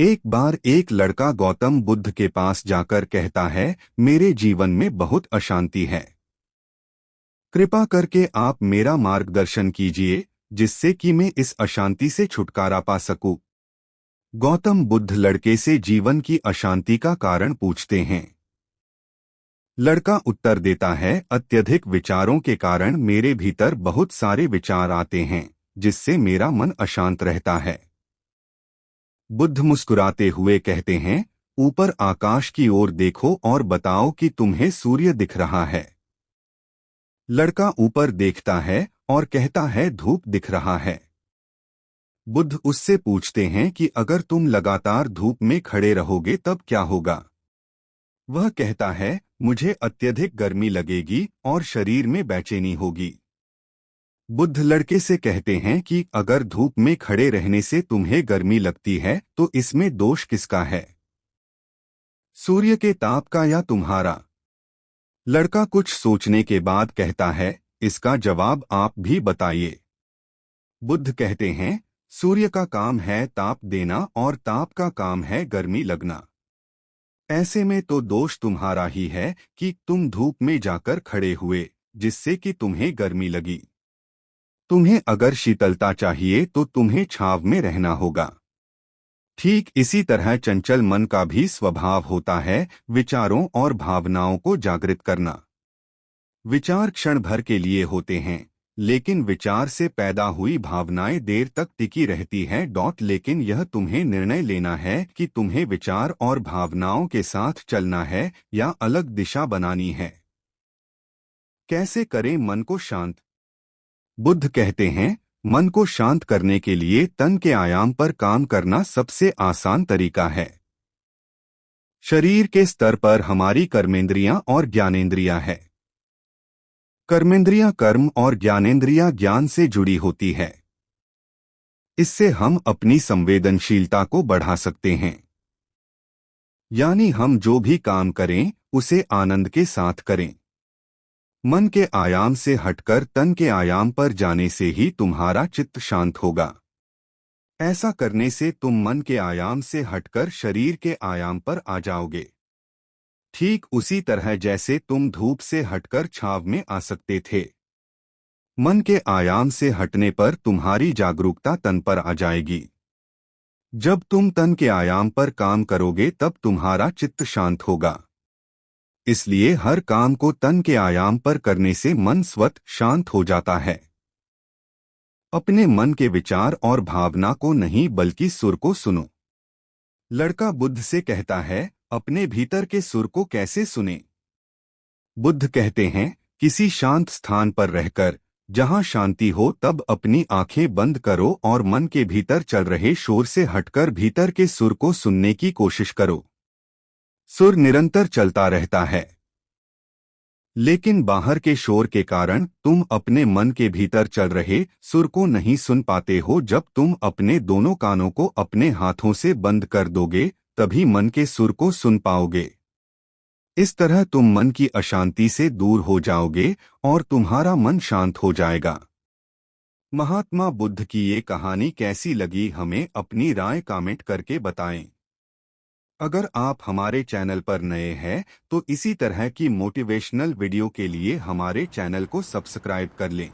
एक बार एक लड़का गौतम बुद्ध के पास जाकर कहता है, मेरे जीवन में बहुत अशांति है। कृपा करके आप मेरा मार्गदर्शन कीजिए, जिससे कि मैं इस अशांति से छुटकारा पा सकूं। गौतम बुद्ध लड़के से जीवन की अशांति का कारण पूछते हैं। लड़का उत्तर देता है, अत्यधिक विचारों के कारण मेरे भीतर बहुत सारे विचार आते हैं, जिससे मेरा मन अशांत रहता है। बुद्ध मुस्कुराते हुए कहते हैं, ऊपर आकाश की ओर देखो और बताओ कि तुम्हें सूर्य दिख रहा है। लड़का ऊपर देखता है और कहता है, धूप दिख रहा है। बुद्ध उससे पूछते हैं कि अगर तुम लगातार धूप में खड़े रहोगे तब क्या होगा। वह कहता है, मुझे अत्यधिक गर्मी लगेगी और शरीर में बेचैनी होगी। बुद्ध लड़के से कहते हैं कि अगर धूप में खड़े रहने से तुम्हें गर्मी लगती है तो इसमें दोष किसका है, सूर्य के ताप का या तुम्हारा। लड़का कुछ सोचने के बाद कहता है, इसका जवाब आप भी बताइए। बुद्ध कहते हैं, सूर्य का काम है ताप देना और ताप का काम है गर्मी लगना। ऐसे में तो दोष तुम्हारा ही है कि तुम धूप में जाकर खड़े हुए, जिससे कि तुम्हें गर्मी लगी। तुम्हें अगर शीतलता चाहिए तो तुम्हें छांव में रहना होगा। ठीक इसी तरह चंचल मन का भी स्वभाव होता है, विचारों और भावनाओं को जागृत करना। विचार क्षण भर के लिए होते हैं, लेकिन विचार से पैदा हुई भावनाएं देर तक टिकी रहती हैं। लेकिन यह तुम्हें निर्णय लेना है कि तुम्हें विचार और भावनाओं के साथ चलना है या अलग दिशा बनानी है। कैसे करें मन को शांत? बुद्ध कहते हैं, मन को शांत करने के लिए तन के आयाम पर काम करना सबसे आसान तरीका है। शरीर के स्तर पर हमारी कर्मेंद्रियां और ज्ञानेंद्रियां है। कर्मेंद्रियां कर्म और ज्ञानेंद्रियां ज्ञान से जुड़ी होती है। इससे हम अपनी संवेदनशीलता को बढ़ा सकते हैं। यानी हम जो भी काम करें उसे आनंद के साथ करें। मन के आयाम से हटकर तन के आयाम पर जाने से ही तुम्हारा चित्त शांत होगा। ऐसा करने से तुम मन के आयाम से हटकर शरीर के आयाम पर आ जाओगे। ठीक उसी तरह जैसे तुम धूप से हटकर छांव में आ सकते थे। मन के आयाम से हटने पर तुम्हारी जागरूकता तन पर आ जाएगी। जब तुम तन के आयाम पर काम करोगे तब तुम्हारा चित्त शांत होगा। इसलिए हर काम को तन के आयाम पर करने से मन स्वतः शांत हो जाता है। अपने मन के विचार और भावना को नहीं बल्कि सुर को सुनो। लड़का बुद्ध से कहता है, अपने भीतर के सुर को कैसे सुने? बुद्ध कहते हैं, किसी शांत स्थान पर रहकर, जहां शांति हो तब अपनी आंखें बंद करो और मन के भीतर चल रहे शोर से हटकर भीतर के सुर को सुनने की कोशिश करो। सुर निरंतर चलता रहता है, लेकिन बाहर के शोर के कारण तुम अपने मन के भीतर चल रहे सुर को नहीं सुन पाते हो। जब तुम अपने दोनों कानों को अपने हाथों से बंद कर दोगे तभी मन के सुर को सुन पाओगे। इस तरह तुम मन की अशांति से दूर हो जाओगे और तुम्हारा मन शांत हो जाएगा। महात्मा बुद्ध की ये कहानी कैसी लगी, हमें अपनी राय कमेंट करके बताएं। अगर आप हमारे चैनल पर नए हैं तो इसी तरह की मोटिवेशनल वीडियो के लिए हमारे चैनल को सब्सक्राइब कर लें।